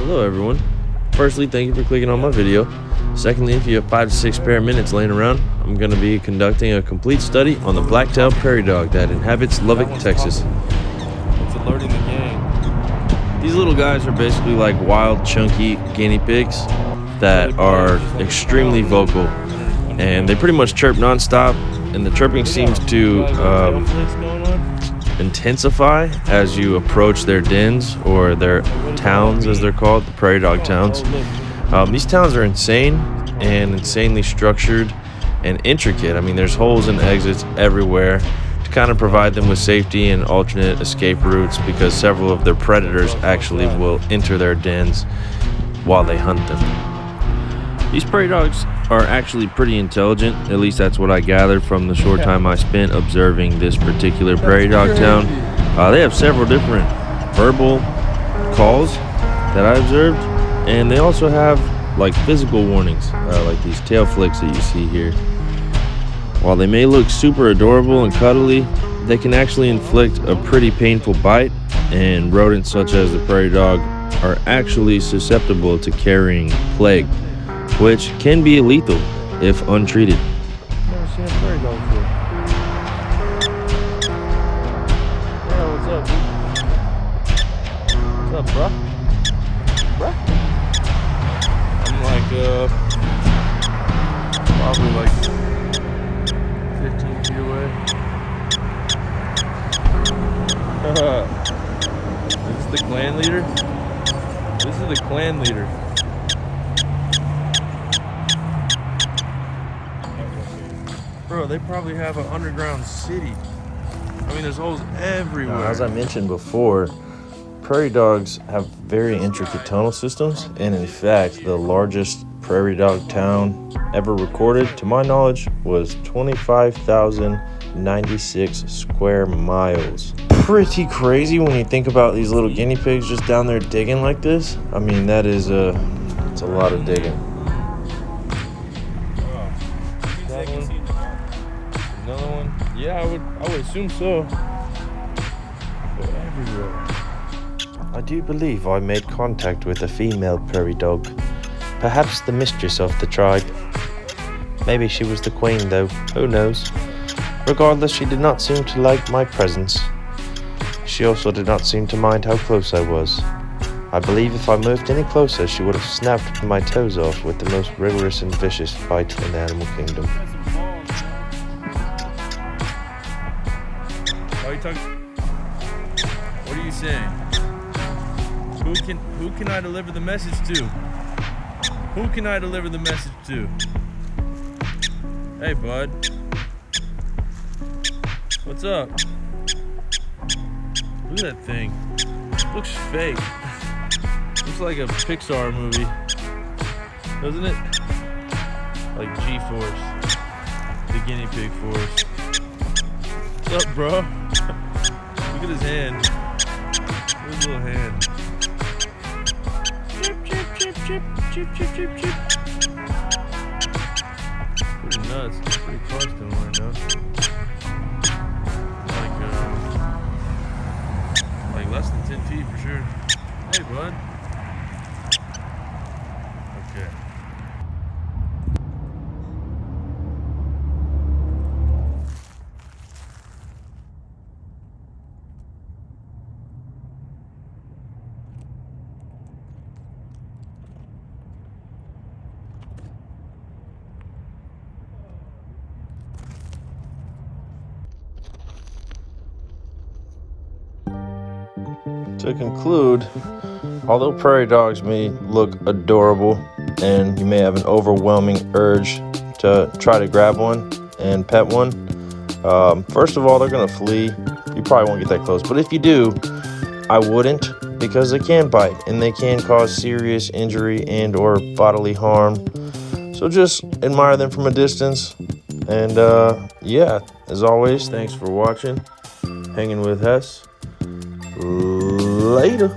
Hello everyone. Firstly, thank you for clicking on my video. Secondly, if you have 5 to 6 spare minutes laying around, I'm going to be conducting a complete study on the black-tailed prairie dog that inhabits Lubbock, Texas. It's alerting the gang. These little guys are basically like wild, chunky guinea pigs that are extremely vocal, and they pretty much chirp non-stop, and the chirping seems to intensify as you approach their dens, or their towns as they're called, the Prarie Dog Towns. These towns are insane and insanely structured and intricate. I mean, there's holes and exits everywhere to kind of provide them with safety and alternate escape routes, because several of their predators actually will enter their dens while they hunt them. These prairie dogs are actually pretty intelligent, at least that's what I gathered from the short time I spent observing this particular prairie dog town. They have several different verbal calls that I observed, and they also have like physical warnings, like these tail flicks that you see here. While they may look super adorable and cuddly, they can actually inflict a pretty painful bite, and rodents such as the prairie dog are actually susceptible to carrying plague, which can be lethal if untreated. Never seen a prairie dog before. Yeah, what's up, dude? What's up, bruh? I'm like, probably like 15 feet away. Is this the clan leader? This is the clan leader. Bro, they probably have an underground city. I mean, there's holes everywhere. Now, as I mentioned before, prairie dogs have very intricate tonal systems, and in fact, the largest prairie dog town ever recorded, to my knowledge, was 25,096 square miles. Pretty crazy when you think about these little guinea pigs just down there digging like this. I mean, it's a lot of digging. Another one? Yeah, I would assume so. They're everywhere. I do believe I made contact with a female prairie dog, perhaps the mistress of the tribe. Maybe she was the queen though, who knows. Regardless, she did not seem to like my presence. She also did not seem to mind how close I was. I believe if I moved any closer, she would have snapped my toes off with the most rigorous and vicious bite in the animal kingdom. Are you talking? What are you saying? Who can I deliver the message to? Who can I deliver the message to? Hey, bud. What's up? Look at that thing. Looks fake. Looks like a Pixar movie, doesn't it? Like G-Force, the guinea pig force. What's up, bro? Look at his hand. Look at his little hand. Chip, chip, chip, chip, chip, chip, chip, chip. Pretty nuts. It's pretty close to him right now. Like less than 10 feet for sure. Hey, bud. Okay. To conclude, although prairie dogs may look adorable and you may have an overwhelming urge to try to grab one and pet one, first of all, they're going to flee. You probably won't get that close, but if you do, I wouldn't, because they can bite and they can cause serious injury and or bodily harm. So just admire them from a distance. And yeah, as always, thanks for watching. Hanging with Hess. Later.